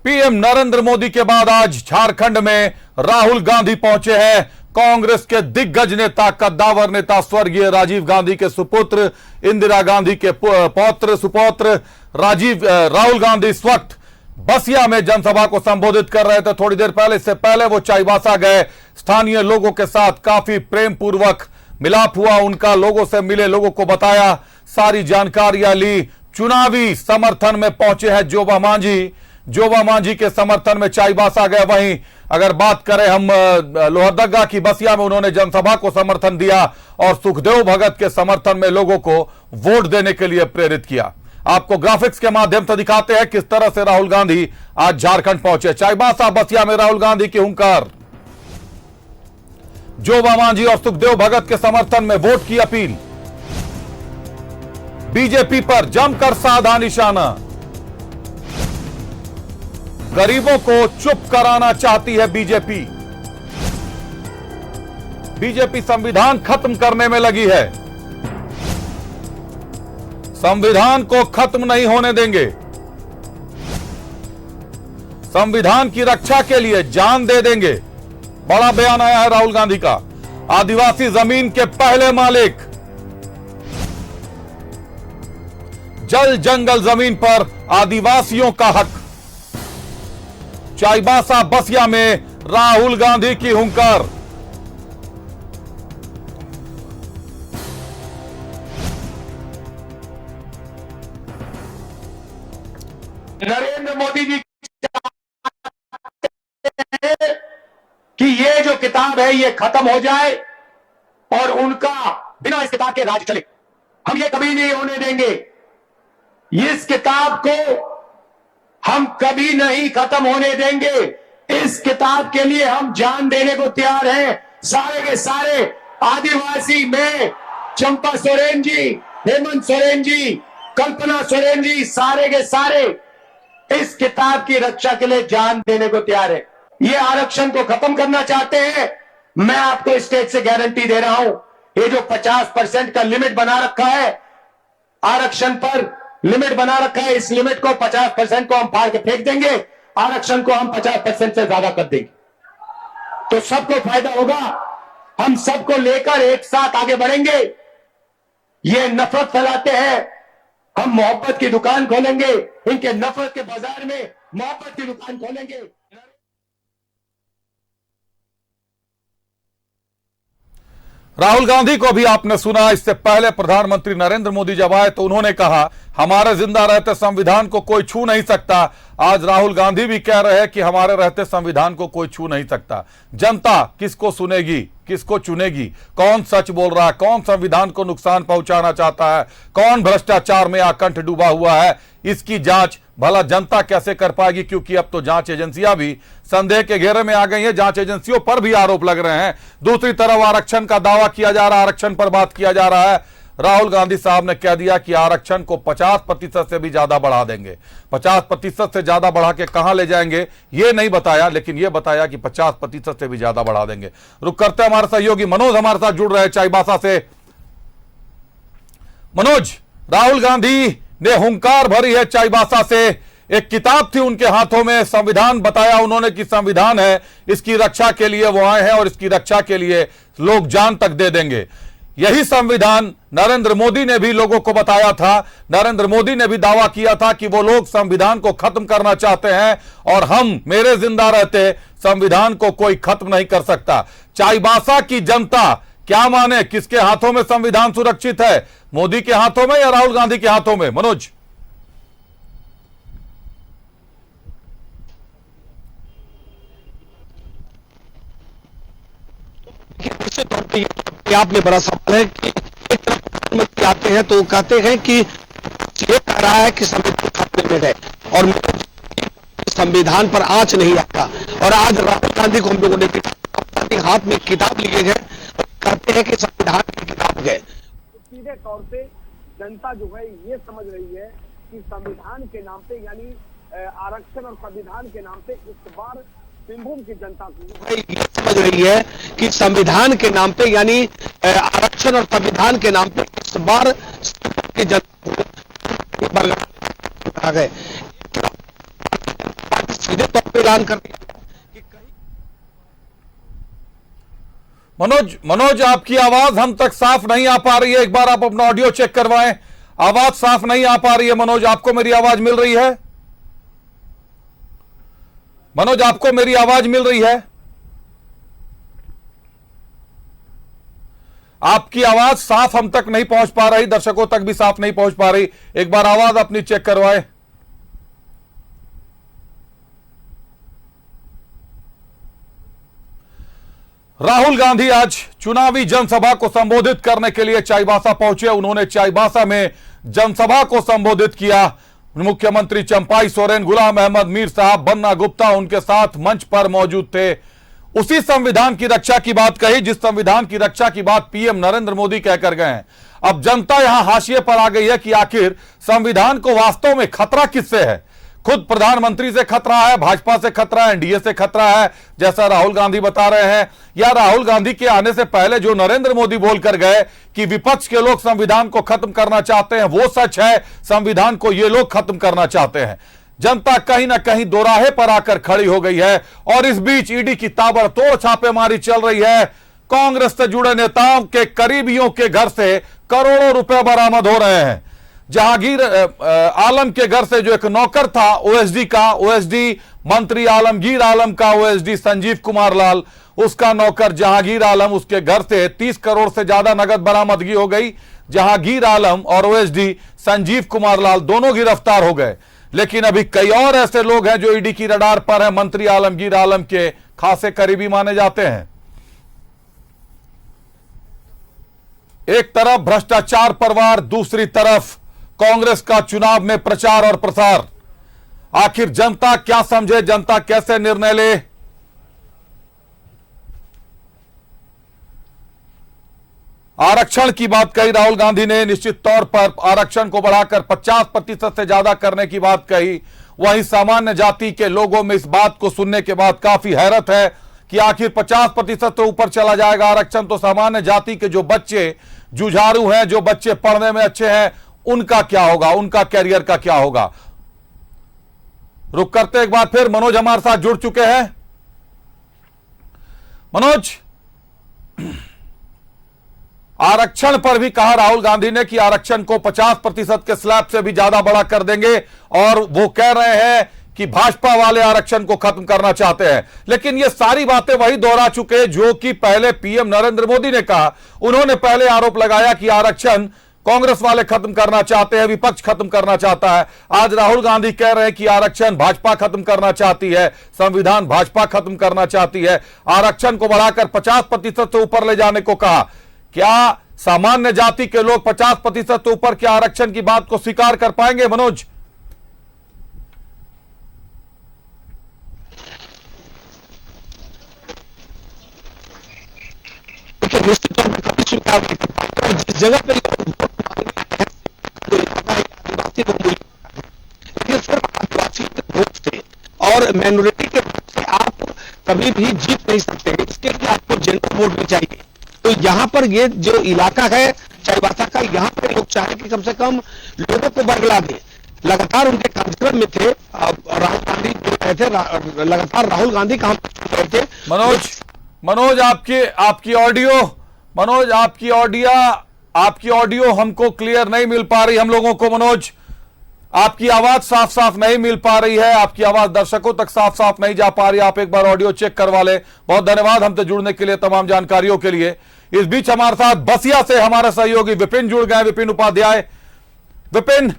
PM Narendra Modi के बाद आज झारखंड में राहुल गांधी पहुंचे हैं। कांग्रेस के दिग्गज नेता, कद्दावर नेता स्वर्गीय राजीव गांधी के सुपुत्र, इंदिरा गांधी के पौत्र सुपौत्र राहुल गांधी इस वक्त बसिया में जनसभा को संबोधित कर रहे थे। थोड़ी देर पहले, इससे पहले वो चाईबासा गए। स्थानीय लोगों के साथ काफी प्रेम पूर्वक मिलाप हुआ उनका, लोगों से मिले, लोगों को बताया, सारी जानकारियां ली। चुनावी समर्थन में पहुंचे हैं जोबा मांझी के समर्थन में चाईबासा गए। वहीं अगर बात करें हम लोहरदगा की, बसिया में उन्होंने जनसभा को समर्थन दिया और सुखदेव भगत के समर्थन में लोगों को वोट देने के लिए प्रेरित किया। आपको ग्राफिक्स के माध्यम से दिखाते हैं किस तरह से राहुल गांधी आज झारखंड पहुंचे। चाईबासा बसिया में राहुल गांधी की हुंकार, जोबा मांझी और सुखदेव भगत के समर्थन में वोट की अपील। बीजेपी पर जमकर साधा निशाना, गरीबों को चुप कराना चाहती है बीजेपी। बीजेपी संविधान खत्म करने में लगी है, संविधान को खत्म नहीं होने देंगे, संविधान की रक्षा के लिए जान दे देंगे। बड़ा बयान आया है राहुल गांधी का। आदिवासी जमीन के पहले मालिक, जल जंगल जमीन पर आदिवासियों का हक। चाईबासा बसिया में राहुल गांधी की हुंकार। नरेंद्र मोदी जी कि ये जो किताब है ये खत्म हो जाए और उनका बिना इस किताब के राज चले। हम ये कभी नहीं होने देंगे। इस किताब को हम कभी नहीं खत्म होने देंगे। इस किताब के लिए हम जान देने को तैयार हैं। सारे के सारे आदिवासी में चंपा सोरेन जी, हेमंत सोरेन जी, कल्पना सोरेन जी, सारे के सारे इस किताब की रक्षा के लिए जान देने को तैयार है। ये आरक्षण को खत्म करना चाहते हैं। मैं आपको स्टेट से गारंटी दे रहा हूं, ये जो 50% का लिमिट बना रखा है, आरक्षण पर लिमिट बना रखा है, इस लिमिट को 50% को हम फाड़ के फेंक देंगे, आरक्षण को हम 50% से ज्यादा कर देंगे, तो सबको फायदा होगा। हम सबको लेकर एक साथ आगे बढ़ेंगे। ये नफरत फैलाते हैं, हम मोहब्बत की दुकान खोलेंगे। इनके नफरत के बाजार में मोहब्बत की दुकान खोलेंगे। राहुल गांधी को भी आपने सुना। इससे पहले प्रधानमंत्री नरेंद्र मोदी जब आए तो उन्होंने कहा हमारे जिंदा रहते संविधान को कोई छू नहीं सकता। आज राहुल गांधी भी कह रहे हैं कि हमारे रहते संविधान को कोई छू नहीं सकता। जनता किसको सुनेगी, किसको चुनेगी? कौन सच बोल रहा है, कौन संविधान को नुकसान पहुंचाना चाहता है, कौन भ्रष्टाचार में आकंठ डूबा हुआ है, इसकी जांच भला जनता कैसे कर पाएगी? क्योंकि अब तो जांच एजेंसियां भी संदेह के घेरे में आ गई हैं। जांच एजेंसियों पर भी आरोप लग रहे हैं। दूसरी तरफ आरक्षण का दावा किया जा रहा है, आरक्षण पर बात किया जा रहा है। राहुल गांधी साहब ने कह दिया कि आरक्षण को 50% से भी ज्यादा बढ़ा देंगे। 50% से ज्यादा बढ़ा के कहां ले जाएंगे ये नहीं बताया, लेकिन यह बताया कि 50% से भी ज्यादा बढ़ा देंगे। रुक करते हमारे सहयोगी मनोज हमारे साथ जुड़ रहे हैं चाईबासा से। मनोज, राहुल गांधी ने हुंकार भरी है चाईबासा से। एक किताब थी उनके हाथों में, संविधान बताया उन्होंने कि संविधान है, इसकी रक्षा के लिए वो आए हैं और इसकी रक्षा के लिए लोग जान तक दे देंगे। यही संविधान नरेंद्र मोदी ने भी लोगों को बताया था। नरेंद्र मोदी ने भी दावा किया था कि वो लोग संविधान को खत्म करना चाहते हैं और हम मेरे जिंदा रहते संविधान को कोई खत्म नहीं कर सकता। चाईबासा की जनता क्या माने, किसके हाथों में संविधान सुरक्षित है, मोदी के हाथों में या राहुल गांधी के हाथों में? मनोज, तौर पर आप में बड़ा सवाल है कि एक तरफ प्रधानमंत्री आते हैं तो कहते हैं कि ये कह रहा है कि संविधान खत्म में है और संविधान पर आंच नहीं आता, और आज राहुल गांधी को हम लोगों ने हाथ में किताब लिए गए और कहते हैं कि संविधान की किताब गए। सीधे तौर पे जनता जो है ये समझ रही है कि संविधान के नाम पे, यानी आरक्षण और संविधान के नाम पे इस बार सिंहभूम की जनता ये समझ रही है कि संविधान के नाम पे, यानी आरक्षण और संविधान के नाम पे इस बार की जनता आ गए। सीधे तौर पर ऐलान कर दिया कि कहीं मनोज आपकी आवाज हम तक साफ नहीं आ पा रही है। एक बार आप अपना ऑडियो चेक करवाएं। आवाज साफ नहीं आ पा रही है। मनोज, आपको मेरी आवाज मिल रही है? मनोज, आपको मेरी आवाज मिल रही है? आपकी आवाज साफ हम तक नहीं पहुंच पा रही, दर्शकों तक भी साफ नहीं पहुंच पा रही। एक बार आवाज अपनी चेक करवाएं। राहुल गांधी आज चुनावी जनसभा को संबोधित करने के लिए चाईबासा पहुंचे। उन्होंने चाईबासा में जनसभा को संबोधित किया। मुख्यमंत्री चंपाई सोरेन, गुलाम अहमद मीर साहब, बन्ना गुप्ता उनके साथ मंच पर मौजूद थे। उसी संविधान की रक्षा की बात कही जिस संविधान की रक्षा की बात पीएम नरेंद्र मोदी कहकर गए हैं। अब जनता यहां हाशिए पर आ गई है कि आखिर संविधान को वास्तव में खतरा किससे है। खुद प्रधानमंत्री से खतरा है, भाजपा से खतरा है, एनडीए से खतरा है, जैसा राहुल गांधी बता रहे हैं, या राहुल गांधी के आने से पहले जो नरेंद्र मोदी बोलकर गए कि विपक्ष के लोग संविधान को खत्म करना चाहते हैं, वो सच है। संविधान को ये लोग खत्म करना चाहते हैं। जनता कहीं ना कहीं दोराहे पर आकर खड़ी हो गई है और इस बीच ईडी की ताबड़तोड़ छापेमारी चल रही है। कांग्रेस से जुड़े नेताओं के करीबियों के घर से करोड़ों रुपए बरामद हो रहे हैं। जहांगीर आलम के घर से जो एक नौकर था ओएसडी का, ओएसडी मंत्री आलमगीर आलम का ओएसडी संजीव कुमार लाल, उसका नौकर जहांगीर आलम, उसके घर से 30 करोड़ से ज्यादा नगद बरामदगी हो गई। जहांगीर आलम और ओएसडी संजीव कुमार लाल दोनों गिरफ्तार हो गए। लेकिन अभी कई और ऐसे लोग हैं जो ईडी की रडार पर हैं। मंत्री आलमगीर आलम के खासे करीबी माने जाते हैं। एक तरफ भ्रष्टाचार परवार, दूसरी तरफ कांग्रेस का चुनाव में प्रचार और प्रसार। आखिर जनता क्या समझे, जनता कैसे निर्णय ले? आरक्षण की बात कही राहुल गांधी ने। निश्चित तौर पर आरक्षण को बढ़ाकर 50% से ज्यादा करने की बात कही। वहीं सामान्य जाति के लोगों में इस बात को सुनने के बाद काफी हैरत है कि आखिर 50% से ऊपर चला जाएगा आरक्षण, तो सामान्य जाति के जो बच्चे जुझारू हैं, जो बच्चे पढ़ने में अच्छे हैं, उनका क्या होगा, उनका कैरियर का क्या होगा? रुक करते एक बार फिर मनोज हमारे साथ जुड़ चुके हैं। मनोज, आरक्षण पर भी कहा राहुल गांधी ने कि आरक्षण को 50% के स्लैब से भी ज्यादा बड़ा कर देंगे और वो कह रहे हैं कि भाजपा वाले आरक्षण को खत्म करना चाहते हैं। लेकिन ये सारी बातें वही दोहरा चुके हैं जो कि पहले पीएम नरेंद्र मोदी ने कहा। उन्होंने पहले आरोप लगाया कि आरक्षण कांग्रेस वाले खत्म करना चाहते हैं, विपक्ष खत्म करना चाहता है। आज राहुल गांधी कह रहे हैं कि आरक्षण भाजपा खत्म करना चाहती है, संविधान भाजपा खत्म करना चाहती है। आरक्षण को बढ़ाकर 50% से ऊपर ले जाने को कहा। क्या सामान्य जाति के लोग 50% से ऊपर के आरक्षण की बात को स्वीकार कर पाएंगे? मनोज, निश्चित तौर पर कभी स्वीकार नहीं कर पाएंगे। और जिस जगह पर आदिवासी बहुमूल्य, लेकिन सिर्फ आदिवासी के वोट से और माइनॉरिटी के वोट से आप कभी भी जीत नहीं सकते। इसके लिए आपको जनरल वोट भी चाहिए। तो यहाँ पर ये जो इलाका है चाईबासा का, यहाँ पर लोग चाहे कि कम से कम लोगों को बरगला दे। लगातार उनके कार्यक्रम में थे राहुल गांधी जो रहे थे, लगातार राहुल गांधी कहां रहे थे। मनोज आपकी ऑडियो हमको क्लियर नहीं मिल पा रही हम लोगों को। मनोज, आपकी आवाज साफ साफ नहीं मिल पा रही है, आपकी आवाज दर्शकों तक साफ साफ नहीं जा पा रही। आप एक बार ऑडियो चेक करवा ले। बहुत धन्यवाद हमसे जुड़ने के लिए, तमाम जानकारियों के लिए। इस बीच हमारे साथ बसिया से हमारे सहयोगी विपिन जुड़ गए, विपिन उपाध्याय। विपिन,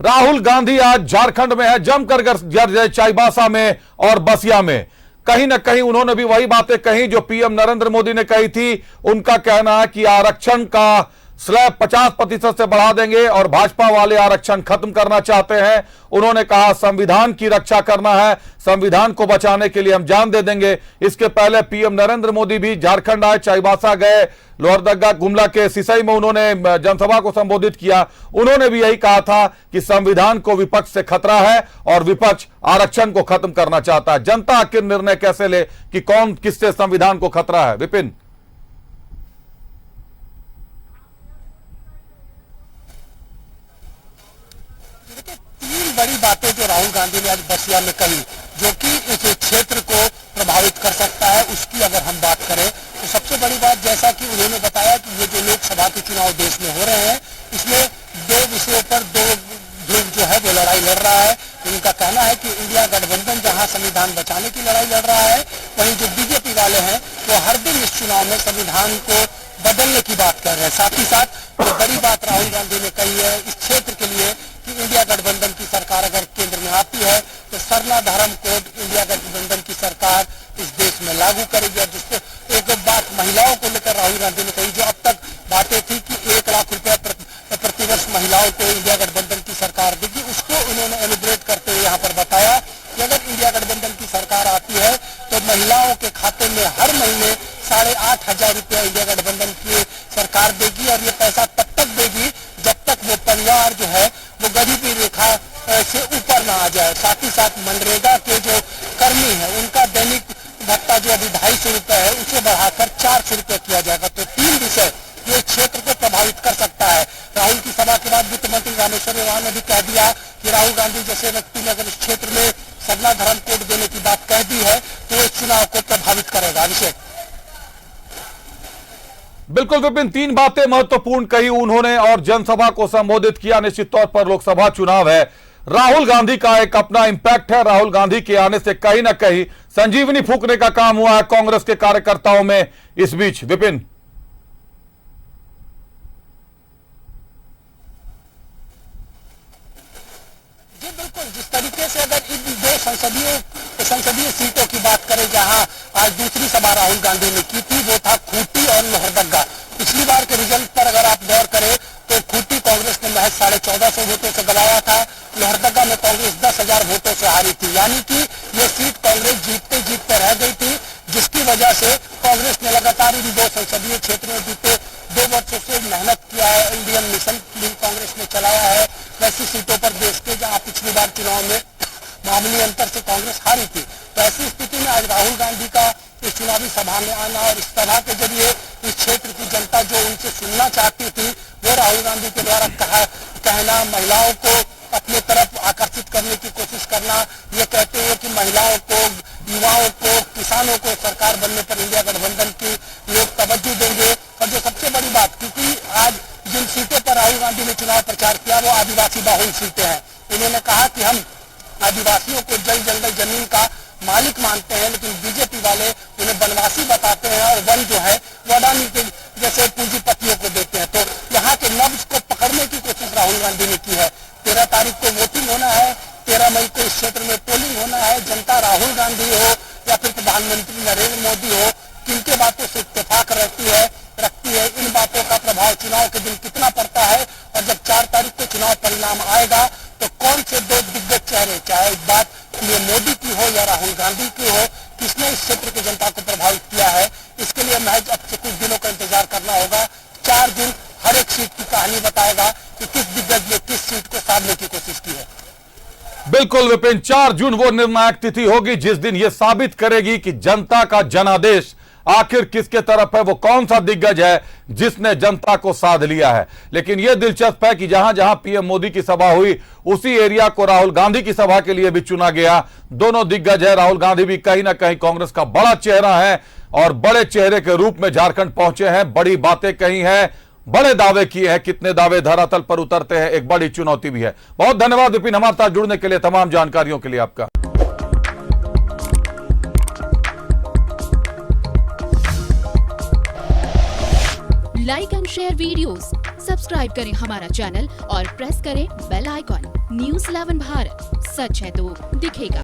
राहुल गांधी आज झारखंड में है, जमकर गरजे चाईबासा में और बसिया में। कहीं ना कहीं उन्होंने भी वही बातें कही जो पीएम नरेंद्र मोदी ने कही थी। उनका कहना है कि आरक्षण का स्लैब 50% से बढ़ा देंगे और भाजपा वाले आरक्षण खत्म करना चाहते हैं। उन्होंने कहा संविधान की रक्षा करना है, संविधान को बचाने के लिए हम जान दे देंगे। इसके पहले पीएम नरेंद्र मोदी भी झारखंड आए, चाईबासा गए, लोहरदगा गुमला के सिसई में उन्होंने जनसभा को संबोधित किया। उन्होंने भी यही कहा था कि संविधान को विपक्ष से खतरा है और विपक्ष आरक्षण को खत्म करना चाहता है। जनता आखिर निर्णय कैसे ले कि कौन किससे संविधान को खतरा है? विपिन, बड़ी बातें जो राहुल गांधी ने आज बसिया में कही, जो कि जहां संविधान बचाने की लड़ाई लड़ रहा है, वहीं जो बीजेपी वाले हैं वो हर दिन इस चुनाव में संविधान को बदलने की बात कर रहे हैं। साथ ही साथ जो बड़ी बात राहुल गांधी ने कही है इस क्षेत्र के लिए कि इंडिया गठबंधन की सरकार अगर केंद्र में आती है तो सरना धर्म कोड इंडिया गठबंधन की सरकार इस देश में लागू करेगी। और जिसपे एक बात महिलाओं को लेकर राहुल गांधी ने कही, जो अब तक बातें थी कि 1 लाख रुपया प्रतिवर्ष महिलाओं को इंडिया गठबंधन की सरकार देगी, उसको उन्होंने एलिब्रेट करते हुए यहाँ पर बताया कि अगर इंडिया गठबंधन की सरकार आती है तो महिलाओं के खाते में हर महीने 8,500 रुपया इंडिया गठबंधन की सरकार देगी। और ये पैसा तब तक देगी जब तक वो परिवार जो है वो गरीबी रेखा से ऊपर ना आ जाए। साथ ही साथ मनरेगा के जो कर्मी है उनका दैनिक भत्ता जो अभी 250 रुपए है उसे बढ़ाकर 400 रुपए किया जाएगा। तो 3 विषय ये क्षेत्र को प्रभावित कर सकता है। राहुल की सभा के बाद वित्त मंत्री रामेश्वर उरांव ने भी कह दिया कि राहुल गांधी जैसे व्यक्ति ने अगर इस क्षेत्र में सरना धर्म कोड देने की बात कह दी है तो इस चुनाव को प्रभावित करेगा। अभिषेक। बिल्कुल विपिन, 3 बातें महत्वपूर्ण कही उन्होंने और जनसभा को संबोधित किया। निश्चित तौर पर लोकसभा चुनाव है, राहुल गांधी का एक अपना इंपैक्ट है। राहुल गांधी के आने से कहीं ना कहीं संजीवनी फूंकने का काम हुआ है कांग्रेस के कार्यकर्ताओं में। इस बीच विपिन, जी बिल्कुल, जिस तरीके से अगर इन 2 संसदीय सीटों की बात करें जहां आज दूसरी सभा राहुल गांधी ने की थी, वो था खूंटी और लोहरदगा। पिछली बार के रिजल्ट पर अगर आप गौर करें तो खूंटी कांग्रेस ने महज 1450 वोटों से गवाया था, लोहरदगा में कांग्रेस 10,000 वोटों से हारी थी। यानी कि ये सीट कांग्रेस जीतते रह गई थी, जिसकी वजह से कांग्रेस ने लगातार इन 2 संसदीय क्षेत्रों में बीते 2 वर्षों से मेहनत किया है। इंडियन मिशन कांग्रेस ने चलाया है वैसी सीटों पर देश के जहां पिछली बार चुनाव में मामूली अंतर से कांग्रेस हारी थी। तो ऐसी स्थिति में आज राहुल गांधी का इस चुनावी सभा में आना और इस सभा के जरिए इस क्षेत्र की जनता जो उनसे सुनना चाहती थी वो राहुल गांधी के द्वारा कहना, महिलाओं को अपने तरफ आकर्षित करने की कोशिश करना, ये कहते हुए कि महिलाओं को, युवाओं को, किसानों को सरकार बनने पर इंडिया गठबंधन की लोग तवज्जो देंगे। और जो सबसे बड़ी बात, क्योंकि आज जिन सीटों पर राहुल गांधी ने चुनाव प्रचार किया वो आदिवासी बहुल सीटें हैं। उन्होंने कहा कि हम आदिवासियों को जल जंगल जमीन का मालिक मानते हैं, लेकिन बीजेपी वाले उन्हें वनवासी बताते हैं और वन जो है वो अडानी के जैसे पूंजीपतियों को देते हैं। तो यहाँ के नब्ज को पकड़ने की कोशिश राहुल गांधी ने की है। 13 तारीख को वोटिंग होना है, 13 मई को इस क्षेत्र में पोलिंग होना है। जनता राहुल गांधी हो या फिर प्रधानमंत्री नरेंद्र मोदी हो, किनके बातों से इत्तेफाक रखती है, इन बातों का प्रभाव चुनाव के दिन कितना पड़ता है। और जब 4 तारीख को चुनाव परिणाम आएगा तो कौन से 2 दिग्गज चेहरे, चाहे बात ये मोदी की हो या राहुल गांधी की हो, किसने इस क्षेत्र की जनता को प्रभावित किया है, इसके लिए महज अब से कुछ दिनों का इंतजार करना होगा। 4 दिन हर एक सीट की कहानी बताएगा कि किस दिग्गज ने किस सीट को साधने की कोशिश की है। बिल्कुल विपिन, 4 जून वो निर्णायक तिथि होगी जिस दिन यह साबित करेगी कि जनता का जनादेश आखिर किसके तरफ है, वो कौन सा दिग्गज है जिसने जनता को साध लिया है। लेकिन यह दिलचस्प है कि जहां जहां पीएम मोदी की सभा हुई उसी एरिया को राहुल गांधी की सभा के लिए भी चुना गया। दोनों दिग्गज है, राहुल गांधी भी कहीं ना कहीं कांग्रेस का बड़ा चेहरा है और बड़े चेहरे के रूप में झारखंड पहुंचे हैं, बड़ी बातें कही हैं, बड़े दावे किए हैं। कितने दावे धरातल पर उतरते हैं, एक बड़ी चुनौती भी है। बहुत धन्यवाद विपिन, हमारे साथ जुड़ने के लिए, तमाम जानकारियों के लिए आपका। Like and share videos, subscribe करें हमारा चैनल और प्रेस करें बेल आइकॉन। न्यूज़ 11 भारत, सच है तो दिखेगा।